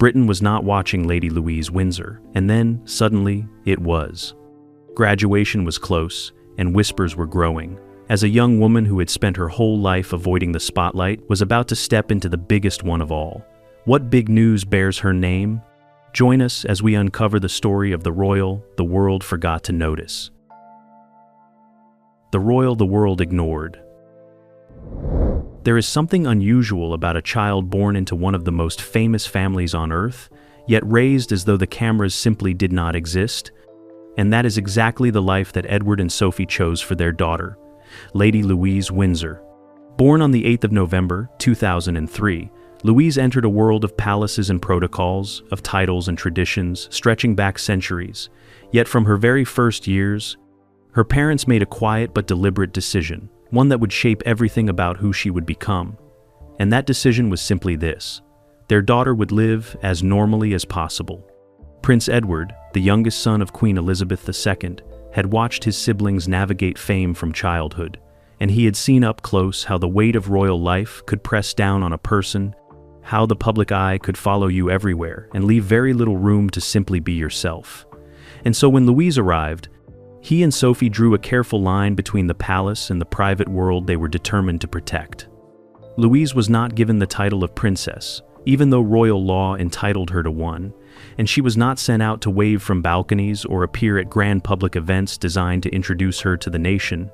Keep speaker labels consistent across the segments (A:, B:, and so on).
A: Britain was not watching Lady Louise Windsor, and then, suddenly, it was. Graduation was close, and whispers were growing, as a young woman who had spent her whole life avoiding the spotlight was about to step into the biggest one of all. What big news bears her name? Join us as we uncover the story of the royal the world forgot to notice. The royal the world ignored. There is something unusual about a child born into one of the most famous families on earth, yet raised as though the cameras simply did not exist. And that is exactly the life that Edward and Sophie chose for their daughter, Lady Louise Windsor. Born on the 8th of November, 2003, Louise entered a world of palaces and protocols, of titles and traditions, stretching back centuries. Yet from her very first years, her parents made a quiet but deliberate decision, one that would shape everything about who she would become. And that decision was simply this: their daughter would live as normally as possible. Prince Edward, the youngest son of Queen Elizabeth II, had watched his siblings navigate fame from childhood, and he had seen up close how the weight of royal life could press down on a person, how the public eye could follow you everywhere and leave very little room to simply be yourself. And so when Louise arrived, he and Sophie drew a careful line between the palace and the private world they were determined to protect. Louise was not given the title of princess, even though royal law entitled her to one, and she was not sent out to wave from balconies or appear at grand public events designed to introduce her to the nation.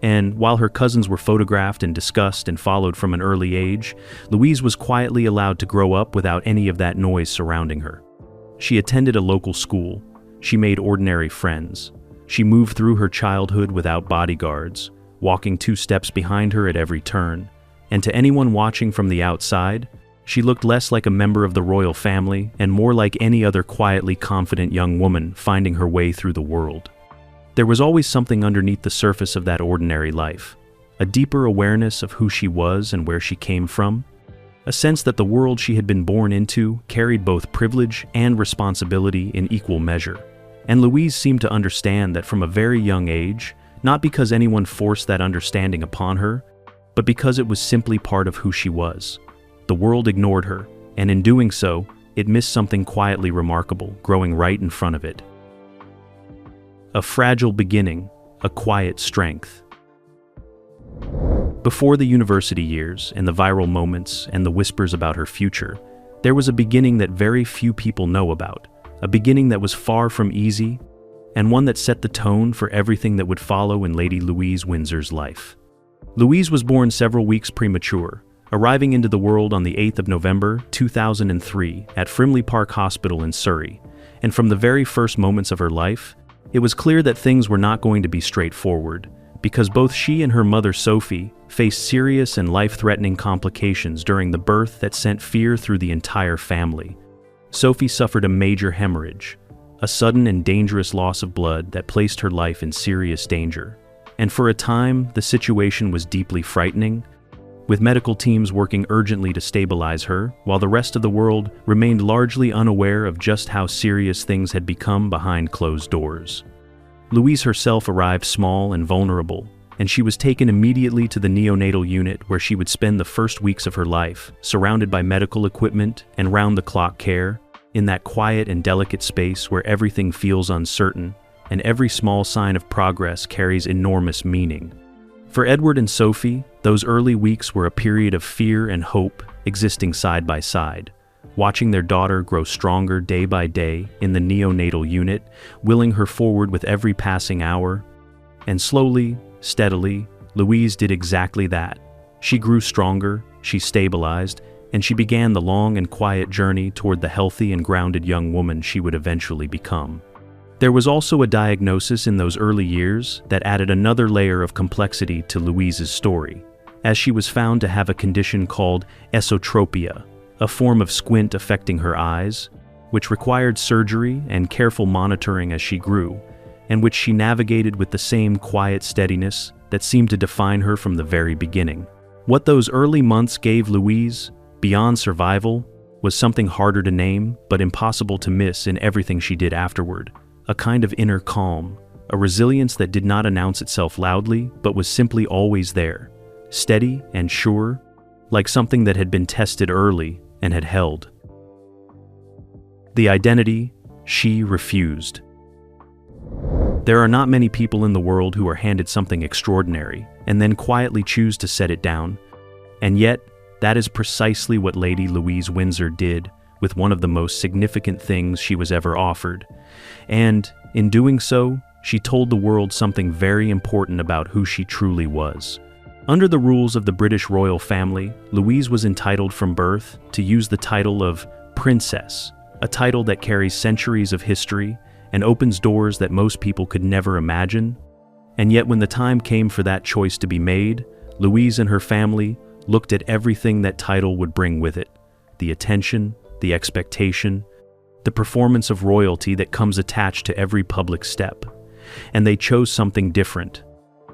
A: And while her cousins were photographed and discussed and followed from an early age, Louise was quietly allowed to grow up without any of that noise surrounding her. She attended a local school. She made ordinary friends. She moved through her childhood without bodyguards, walking 2 steps behind her at every turn. And to anyone watching from the outside, she looked less like a member of the royal family and more like any other quietly confident young woman finding her way through the world. There was always something underneath the surface of that ordinary life, a deeper awareness of who she was and where she came from, a sense that the world she had been born into carried both privilege and responsibility in equal measure. And Louise seemed to understand that from a very young age, not because anyone forced that understanding upon her, but because it was simply part of who she was. The world ignored her, and in doing so, it missed something quietly remarkable growing right in front of it. A fragile beginning, a quiet strength. Before the university years and the viral moments and the whispers about her future, there was a beginning that very few people know about, a beginning that was far from easy, and one that set the tone for everything that would follow in Lady Louise Windsor's life. Louise was born several weeks premature, arriving into the world on the 8th of November, 2003 at Frimley Park Hospital in Surrey, and from the very first moments of her life, it was clear that things were not going to be straightforward, because both she and her mother Sophie faced serious and life-threatening complications during the birth that sent fear through the entire family. Sophie suffered a major hemorrhage, a sudden and dangerous loss of blood that placed her life in serious danger. And for a time, the situation was deeply frightening, with medical teams working urgently to stabilize her, while the rest of the world remained largely unaware of just how serious things had become behind closed doors. Louise herself arrived small and vulnerable, and she was taken immediately to the neonatal unit where she would spend the first weeks of her life, surrounded by medical equipment and round-the-clock care, in that quiet and delicate space where everything feels uncertain, and every small sign of progress carries enormous meaning. For Edward and Sophie, those early weeks were a period of fear and hope existing side by side, watching their daughter grow stronger day by day in the neonatal unit, willing her forward with every passing hour. And slowly, steadily, Louise did exactly that. She grew stronger, she stabilized, and she began the long and quiet journey toward the healthy and grounded young woman she would eventually become. There was also a diagnosis in those early years that added another layer of complexity to Louise's story, as she was found to have a condition called esotropia, a form of squint affecting her eyes, which required surgery and careful monitoring as she grew, and which she navigated with the same quiet steadiness that seemed to define her from the very beginning. What those early months gave Louise, beyond survival, was something harder to name but impossible to miss in everything she did afterward. A kind of inner calm, a resilience that did not announce itself loudly but was simply always there, steady and sure, like something that had been tested early and had held. The identity she refused. There are not many people in the world who are handed something extraordinary and then quietly choose to set it down. And yet, that is precisely what Lady Louise Windsor did with one of the most significant things she was ever offered. And, in doing so, she told the world something very important about who she truly was. Under the rules of the British royal family, Louise was entitled from birth to use the title of princess, a title that carries centuries of history and opens doors that most people could never imagine. And yet when the time came for that choice to be made, Louise and her family looked at everything that title would bring with it: the attention, the expectation, the performance of royalty that comes attached to every public step. And they chose something different.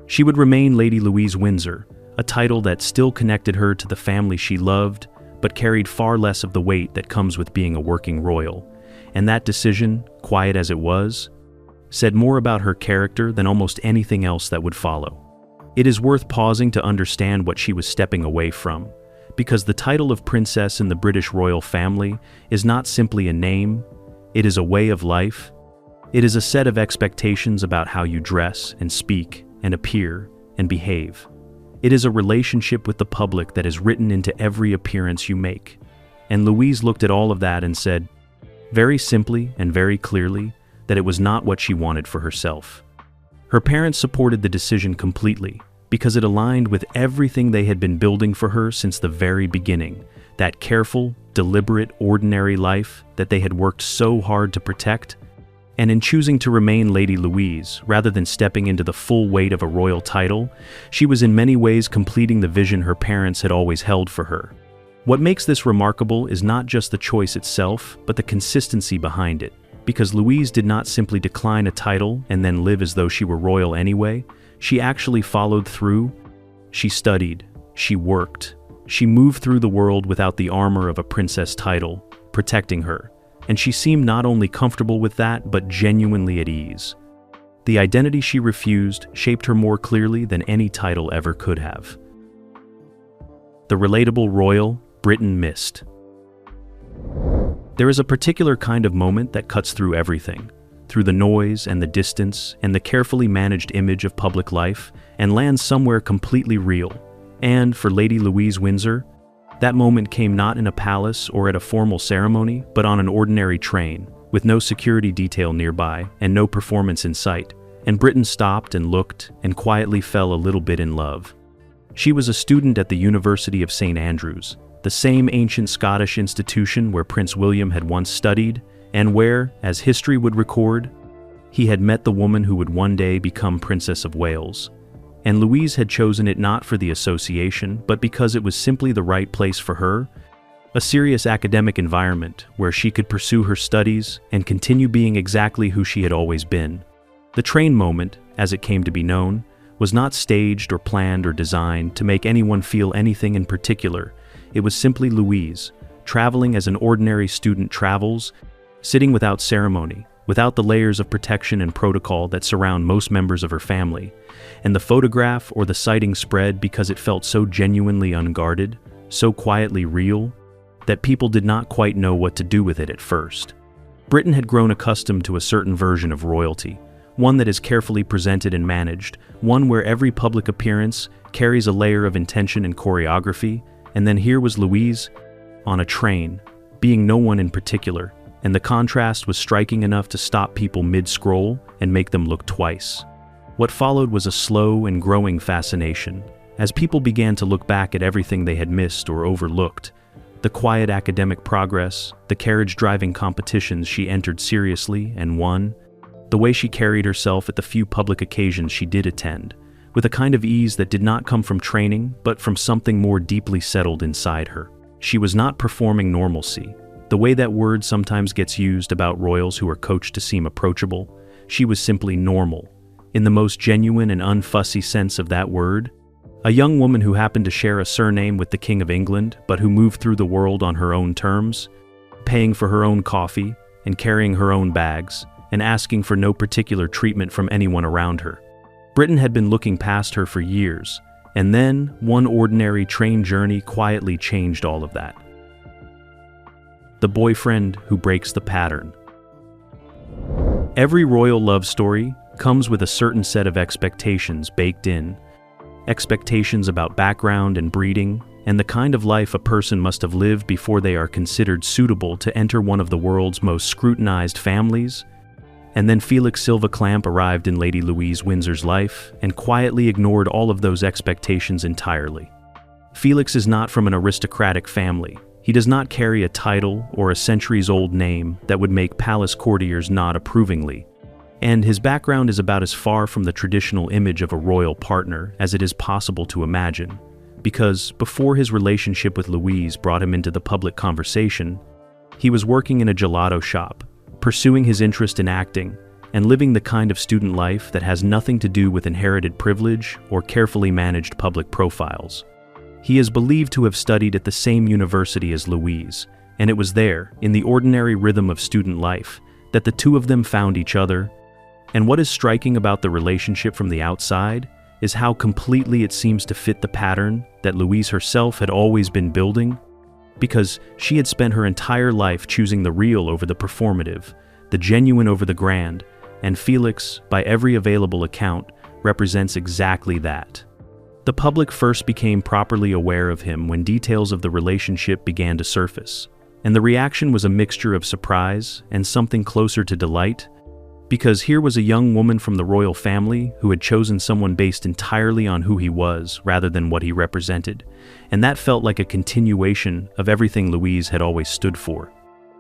A: She would remain Lady Louise Windsor, a title that still connected her to the family she loved, but carried far less of the weight that comes with being a working royal. And that decision, quiet as it was, said more about her character than almost anything else that would follow. It is worth pausing to understand what she was stepping away from, because the title of princess in the British royal family is not simply a name, it is a way of life. It is a set of expectations about how you dress and speak and appear and behave. It is a relationship with the public that is written into every appearance you make. And Louise looked at all of that and said, very simply and very clearly, that it was not what she wanted for herself. Her parents supported the decision completely because it aligned with everything they had been building for her since the very beginning, that careful, deliberate, ordinary life that they had worked so hard to protect. And in choosing to remain Lady Louise, rather than stepping into the full weight of a royal title, she was in many ways completing the vision her parents had always held for her. What makes this remarkable is not just the choice itself, but the consistency behind it. Because Louise did not simply decline a title and then live as though she were royal anyway, she actually followed through. She studied, she worked, she moved through the world without the armor of a princess title, protecting her. And she seemed not only comfortable with that, but genuinely at ease. The identity she refused shaped her more clearly than any title ever could have. The relatable royal Britain missed. There is a particular kind of moment that cuts through everything, through the noise and the distance and the carefully managed image of public life, and lands somewhere completely real. And for Lady Louise Windsor, that moment came not in a palace or at a formal ceremony, but on an ordinary train, with no security detail nearby and no performance in sight. And Britain stopped and looked and quietly fell a little bit in love. She was a student at the University of St. Andrews, the same ancient Scottish institution where Prince William had once studied, and where, as history would record, he had met the woman who would one day become Princess of Wales. And Louise had chosen it not for the association, but because it was simply the right place for her, a serious academic environment where she could pursue her studies and continue being exactly who she had always been. The train moment, as it came to be known, was not staged or planned or designed to make anyone feel anything in particular. It was simply Louise, traveling as an ordinary student travels, sitting without ceremony, without the layers of protection and protocol that surround most members of her family. And the photograph or the sighting spread because it felt so genuinely unguarded, so quietly real, that people did not quite know what to do with it at first. Britain had grown accustomed to a certain version of royalty, one that is carefully presented and managed, one where every public appearance carries a layer of intention and choreography. And then here was Louise, on a train, being no one in particular, and the contrast was striking enough to stop people mid-scroll and make them look twice. What followed was a slow and growing fascination, as people began to look back at everything they had missed or overlooked. The quiet academic progress, the carriage-driving competitions she entered seriously and won, the way she carried herself at the few public occasions she did attend, with a kind of ease that did not come from training, but from something more deeply settled inside her. She was not performing normalcy, the way that word sometimes gets used about royals who are coached to seem approachable. She was simply normal, in the most genuine and unfussy sense of that word. A young woman who happened to share a surname with the King of England, but who moved through the world on her own terms, paying for her own coffee and carrying her own bags, and asking for no particular treatment from anyone around her. Britain had been looking past her for years, and then one ordinary train journey quietly changed all of that. the boyfriend who breaks the pattern. Every royal love story comes with a certain set of expectations baked in. Expectations about background and breeding, and the kind of life a person must have lived before they are considered suitable to enter one of the world's most scrutinized families. And then Felix Silva Clamp arrived in Lady Louise Windsor's life and quietly ignored all of those expectations entirely. Felix is not from an aristocratic family. He does not carry a title or a centuries-old name that would make palace courtiers nod approvingly. And his background is about as far from the traditional image of a royal partner as it is possible to imagine. Because before his relationship with Louise brought him into the public conversation, he was working in a gelato shop, pursuing his interest in acting, and living the kind of student life that has nothing to do with inherited privilege or carefully managed public profiles. He is believed to have studied at the same university as Louise, and it was there, in the ordinary rhythm of student life, that the two of them found each other. And what is striking about the relationship from the outside is how completely it seems to fit the pattern that Louise herself had always been building, because she had spent her entire life choosing the real over the performative, the genuine over the grand, and Felix, by every available account, represents exactly that. The public first became properly aware of him when details of the relationship began to surface, and the reaction was a mixture of surprise and something closer to delight, because here was a young woman from the royal family who had chosen someone based entirely on who he was rather than what he represented, and that felt like a continuation of everything Louise had always stood for.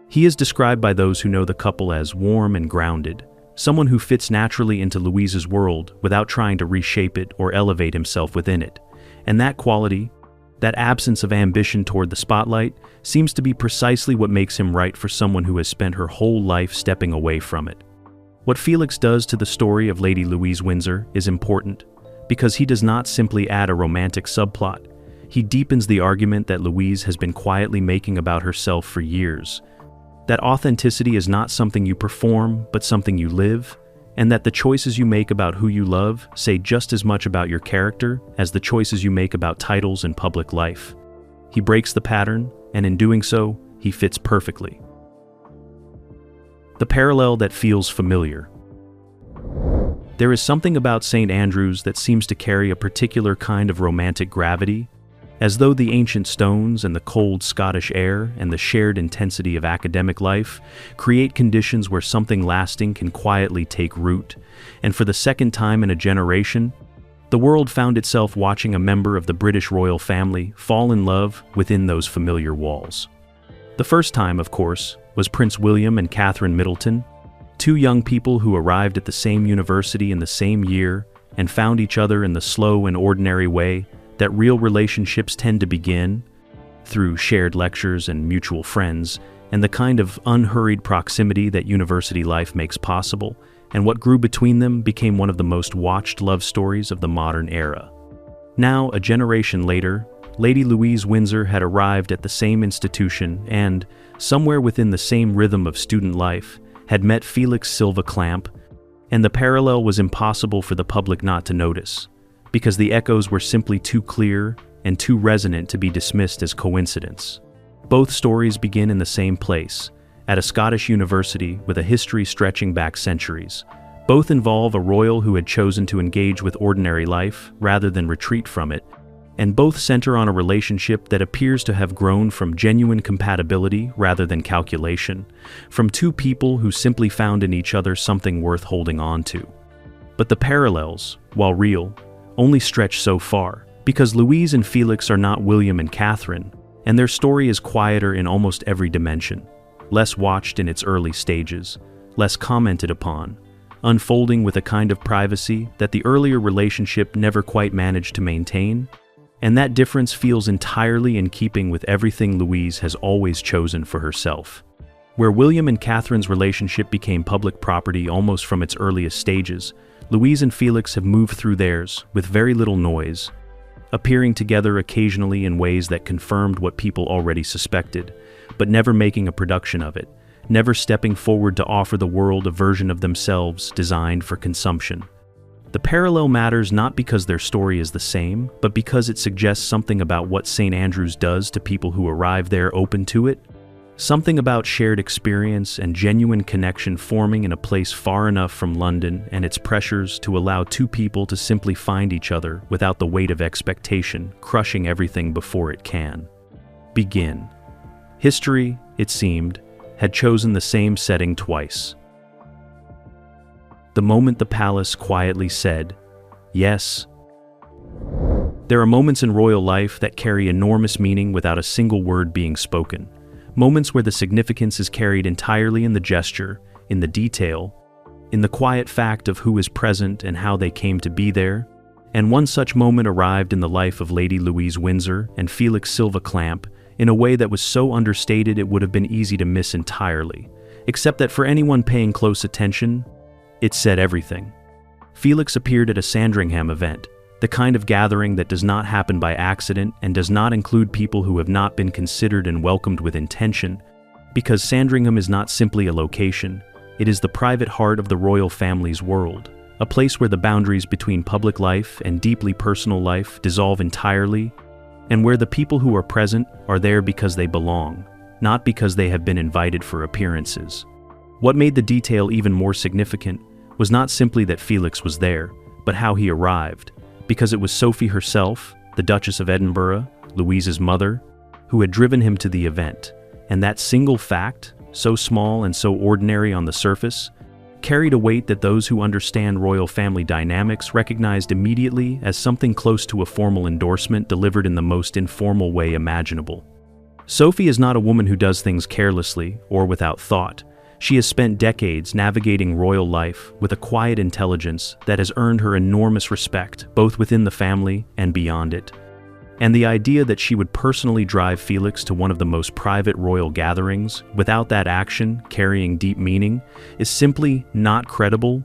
A: He is described by those who know the couple as warm and grounded, someone who fits naturally into Louise's world without trying to reshape it or elevate himself within it. And that quality, that absence of ambition toward the spotlight, seems to be precisely what makes him right for someone who has spent her whole life stepping away from it. What Felix does to the story of Lady Louise Windsor is important, because he does not simply add a romantic subplot. He deepens the argument that Louise has been quietly making about herself for years, that authenticity is not something you perform, but something you live, and that the choices you make about who you love say just as much about your character as the choices you make about titles in public life. He breaks the pattern, and in doing so, he fits perfectly. The parallel that feels familiar. There is something about St. Andrews that seems to carry a particular kind of romantic gravity, as though the ancient stones and the cold Scottish air and the shared intensity of academic life create conditions where something lasting can quietly take root, and for the second time in a generation, the world found itself watching a member of the British royal family fall in love within those familiar walls. The first time, of course, was Prince William and Catherine Middleton, two young people who arrived at the same university in the same year and found each other in the slow and ordinary way that real relationships tend to begin, through shared lectures and mutual friends, and the kind of unhurried proximity that university life makes possible, and what grew between them became one of the most watched love stories of the modern era. Now, a generation later, Lady Louise Windsor had arrived at the same institution and, somewhere within the same rhythm of student life, had met Felix Silva Clamp, and the parallel was impossible for the public not to notice, because the echoes were simply too clear and too resonant to be dismissed as coincidence. Both stories begin in the same place, at a Scottish university with a history stretching back centuries. Both involve a royal who had chosen to engage with ordinary life rather than retreat from it, and both center on a relationship that appears to have grown from genuine compatibility rather than calculation, from two people who simply found in each other something worth holding on to. But the parallels, while real, only stretch so far, because Louise and Felix are not William and Catherine, and their story is quieter in almost every dimension, less watched in its early stages, less commented upon, unfolding with a kind of privacy that the earlier relationship never quite managed to maintain, and that difference feels entirely in keeping with everything Louise has always chosen for herself. Where William and Catherine's relationship became public property almost from its earliest stages, Louise and Felix have moved through theirs with very little noise, appearing together occasionally in ways that confirmed what people already suspected, but never making a production of it, never stepping forward to offer the world a version of themselves designed for consumption. The parallel matters not because their story is the same, but because it suggests something about what St. Andrews does to people who arrive there open to it, Something about shared experience and genuine connection forming in a place far enough from London and its pressures to allow two people to simply find each other without the weight of expectation crushing everything before it can begin. History, it seemed, had chosen the same setting twice. The moment the palace quietly said, "Yes." There are moments in royal life that carry enormous meaning without a single word being spoken. Moments where the significance is carried entirely in the gesture, in the detail, in the quiet fact of who is present and how they came to be there. And one such moment arrived in the life of Lady Louise Windsor and Felix Silva Clamp in a way that was so understated it would have been easy to miss entirely. Except that for anyone paying close attention, it said everything. Felix appeared at a Sandringham event, the kind of gathering that does not happen by accident and does not include people who have not been considered and welcomed with intention, because Sandringham is not simply a location, it is the private heart of the royal family's world, a place where the boundaries between public life and deeply personal life dissolve entirely, and where the people who are present are there because they belong, not because they have been invited for appearances. What made the detail even more significant was not simply that Felix was there, but how he arrived, because it was Sophie herself, the Duchess of Edinburgh, Louise's mother, who had driven him to the event, and that single fact, so small and so ordinary on the surface, carried a weight that those who understand royal family dynamics recognized immediately as something close to a formal endorsement delivered in the most informal way imaginable. Sophie is not a woman who does things carelessly or without thought. She has spent decades navigating royal life with a quiet intelligence that has earned her enormous respect, both within the family and beyond it. And the idea that she would personally drive Felix to one of the most private royal gatherings without that action carrying deep meaning is simply not credible,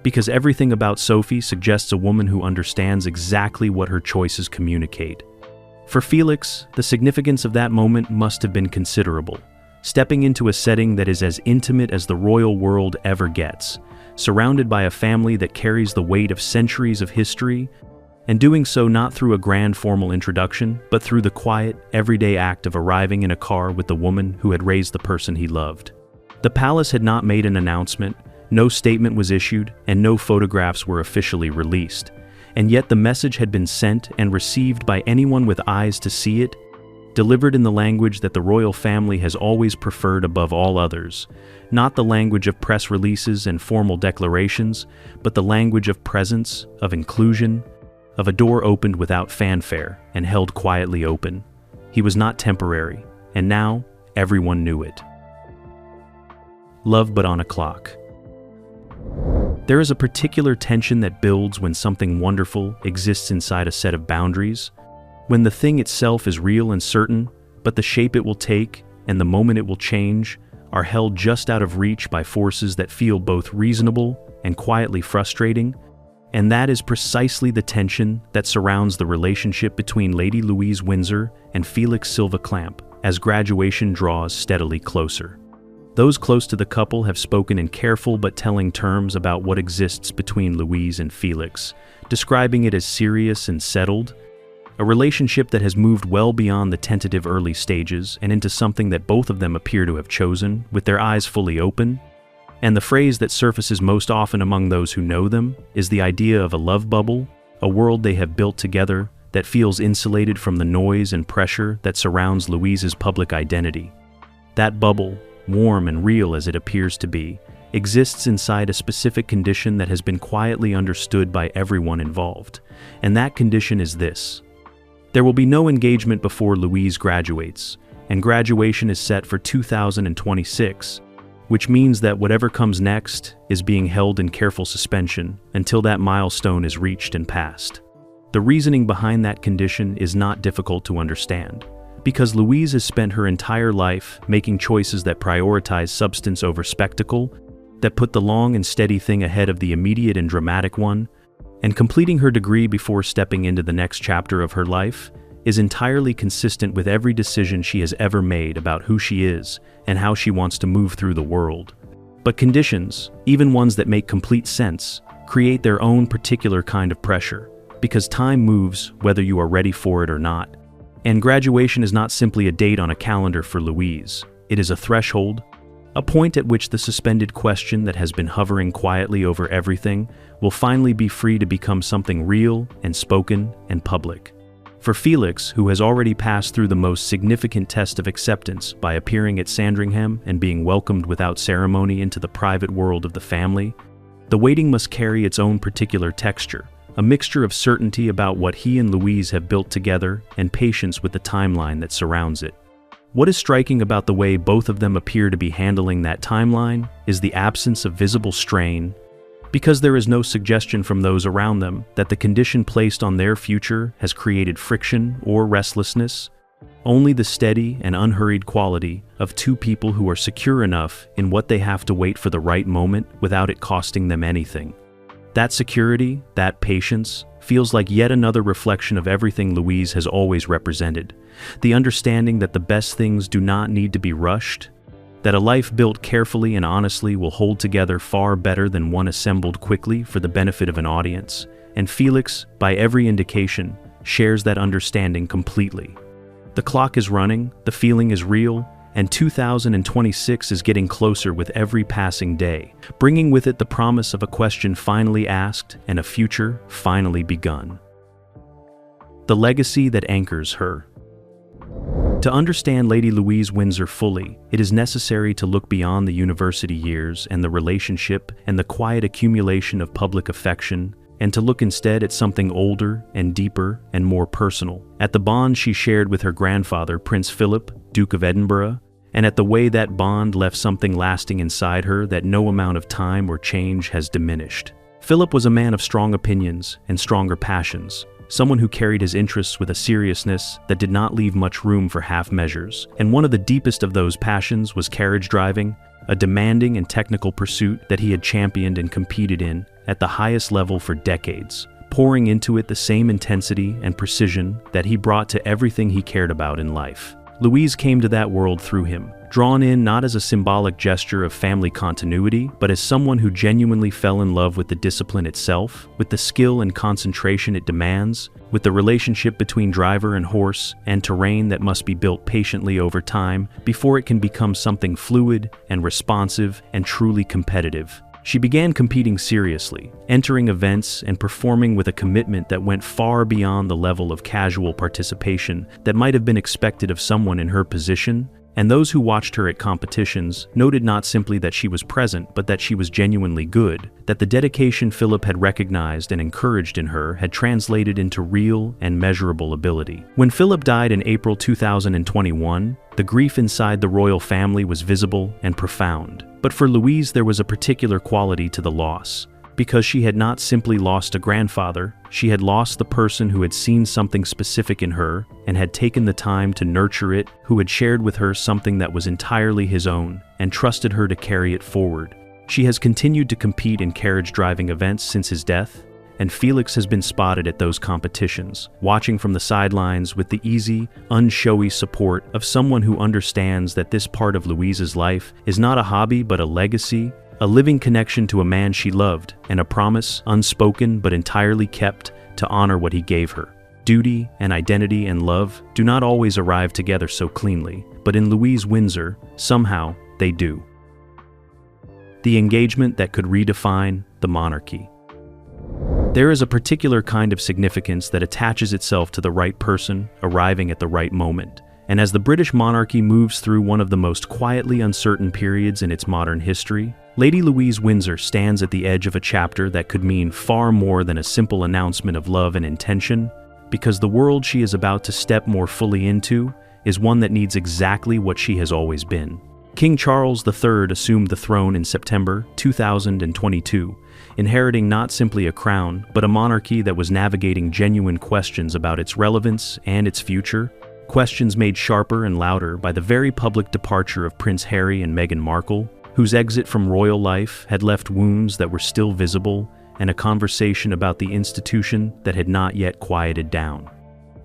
A: because everything about Sophie suggests a woman who understands exactly what her choices communicate. For Felix, the significance of that moment must have been considerable. Stepping into a setting that is as intimate as the royal world ever gets, surrounded by a family that carries the weight of centuries of history, and doing so not through a grand formal introduction, but through the quiet, everyday act of arriving in a car with the woman who had raised the person he loved. The palace had not made an announcement, no statement was issued, and no photographs were officially released. And yet the message had been sent and received by anyone with eyes to see it, delivered in the language that the royal family has always preferred above all others, not the language of press releases and formal declarations, but the language of presence, of inclusion, of a door opened without fanfare and held quietly open. He was not temporary, and now everyone knew it. Love but on a clock. There is a particular tension that builds when something wonderful exists inside a set of boundaries, when the thing itself is real and certain, but the shape it will take and the moment it will change are held just out of reach by forces that feel both reasonable and quietly frustrating. And that is precisely the tension that surrounds the relationship between Lady Louise Windsor and Felix Silva Clamp as graduation draws steadily closer. Those close to the couple have spoken in careful but telling terms about what exists between Louise and Felix, describing it as serious and settled, a relationship that has moved well beyond the tentative early stages and into something that both of them appear to have chosen, with their eyes fully open. And the phrase that surfaces most often among those who know them is the idea of a love bubble, a world they have built together that feels insulated from the noise and pressure that surrounds Louise's public identity. That bubble, warm and real as it appears to be, exists inside a specific condition that has been quietly understood by everyone involved. And that condition is this: there will be no engagement before Louise graduates, and graduation is set for 2026, which means that whatever comes next is being held in careful suspension until that milestone is reached and passed. The reasoning behind that condition is not difficult to understand, because Louise has spent her entire life making choices that prioritize substance over spectacle, that put the long and steady thing ahead of the immediate and dramatic one, and completing her degree before stepping into the next chapter of her life is entirely consistent with every decision she has ever made about who she is and how she wants to move through the world. But conditions, even ones that make complete sense, create their own particular kind of pressure, because time moves whether you are ready for it or not. And graduation is not simply a date on a calendar for Louise. it is a threshold, a point at which the suspended question that has been hovering quietly over everything will finally be free to become something real and spoken and public. For Felix, who has already passed through the most significant test of acceptance by appearing at Sandringham and being welcomed without ceremony into the private world of the family, the waiting must carry its own particular texture, a mixture of certainty about what he and Louise have built together and patience with the timeline that surrounds it. What is striking about the way both of them appear to be handling that timeline is the absence of visible strain, because there is no suggestion from those around them that the condition placed on their future has created friction or restlessness, only the steady and unhurried quality of two people who are secure enough in what they have to wait for the right moment without it costing them anything. That security, that patience, feels like yet another reflection of everything Louise has always represented. The understanding that the best things do not need to be rushed, that a life built carefully and honestly will hold together far better than one assembled quickly for the benefit of an audience. And Felix, by every indication, shares that understanding completely. The clock is running, the feeling is real, and 2026 is getting closer with every passing day, bringing with it the promise of a question finally asked and a future finally begun. The legacy that anchors her. To understand Lady Louise Windsor fully, it is necessary to look beyond the university years and the relationship and the quiet accumulation of public affection, and to look instead at something older and deeper and more personal, at the bond she shared with her grandfather, Prince Philip, Duke of Edinburgh, and at the way that bond left something lasting inside her that no amount of time or change has diminished. Philip was a man of strong opinions and stronger passions, someone who carried his interests with a seriousness that did not leave much room for half measures, and one of the deepest of those passions was carriage driving, a demanding and technical pursuit that he had championed and competed in at the highest level for decades, pouring into it the same intensity and precision that he brought to everything he cared about in life. Louise came to that world through him, drawn in not as a symbolic gesture of family continuity, but as someone who genuinely fell in love with the discipline itself, with the skill and concentration it demands, with the relationship between driver and horse and terrain that must be built patiently over time before it can become something fluid and responsive and truly competitive. She began competing seriously, entering events and performing with a commitment that went far beyond the level of casual participation that might have been expected of someone in her position, and those who watched her at competitions noted not simply that she was present, but that she was genuinely good, that the dedication Philip had recognized and encouraged in her had translated into real and measurable ability. When Philip died in April 2021, the grief inside the royal family was visible and profound. But for Louise, there was a particular quality to the loss. Because she had not simply lost a grandfather, she had lost the person who had seen something specific in her and had taken the time to nurture it, who had shared with her something that was entirely his own and trusted her to carry it forward. She has continued to compete in carriage-driving events since his death, and Felix has been spotted at those competitions, watching from the sidelines with the easy, unshowy support of someone who understands that this part of Louise's life is not a hobby but a legacy, a living connection to a man she loved, and a promise, unspoken but entirely kept, to honor what he gave her. Duty and identity and love do not always arrive together so cleanly, but in Louise Windsor, somehow, they do. The engagement that could redefine the monarchy. There is a particular kind of significance that attaches itself to the right person arriving at the right moment. And as the British monarchy moves through one of the most quietly uncertain periods in its modern history, Lady Louise Windsor stands at the edge of a chapter that could mean far more than a simple announcement of love and intention, because the world she is about to step more fully into is one that needs exactly what she has always been. King Charles III assumed the throne in September 2022, inheriting not simply a crown, but a monarchy that was navigating genuine questions about its relevance and its future. Questions made sharper and louder by the very public departure of Prince Harry and Meghan Markle, whose exit from royal life had left wounds that were still visible and a conversation about the institution that had not yet quieted down.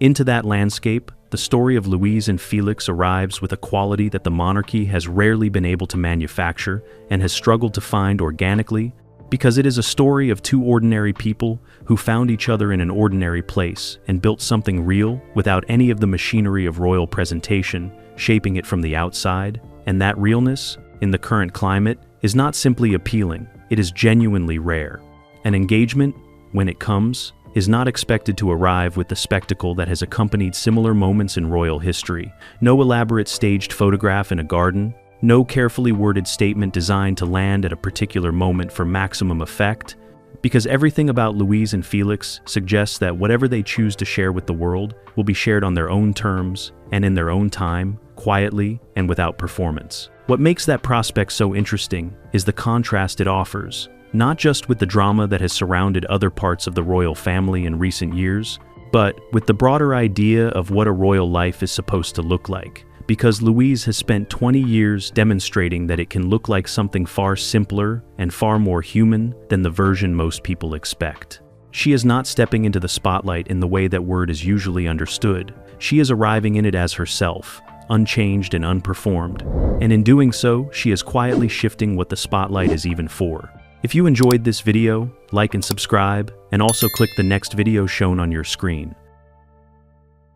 A: Into that landscape, the story of Louise and Felix arrives with a quality that the monarchy has rarely been able to manufacture and has struggled to find organically, because it is a story of two ordinary people who found each other in an ordinary place and built something real without any of the machinery of royal presentation shaping it from the outside. And that realness, in the current climate, is not simply appealing, it is genuinely rare. And engagement, when it comes, is not expected to arrive with the spectacle that has accompanied similar moments in royal history. No elaborate staged photograph in a garden, no carefully worded statement designed to land at a particular moment for maximum effect, because everything about Louise and Felix suggests that whatever they choose to share with the world will be shared on their own terms and in their own time, quietly and without performance. What makes that prospect so interesting is the contrast it offers, not just with the drama that has surrounded other parts of the royal family in recent years, but with the broader idea of what a royal life is supposed to look like. Because Louise has spent 20 years demonstrating that it can look like something far simpler and far more human than the version most people expect. She is not stepping into the spotlight in the way that word is usually understood. She is arriving in it as herself, unchanged and unperformed. And in doing so, she is quietly shifting what the spotlight is even for. If you enjoyed this video, like and subscribe, and also click the next video shown on your screen.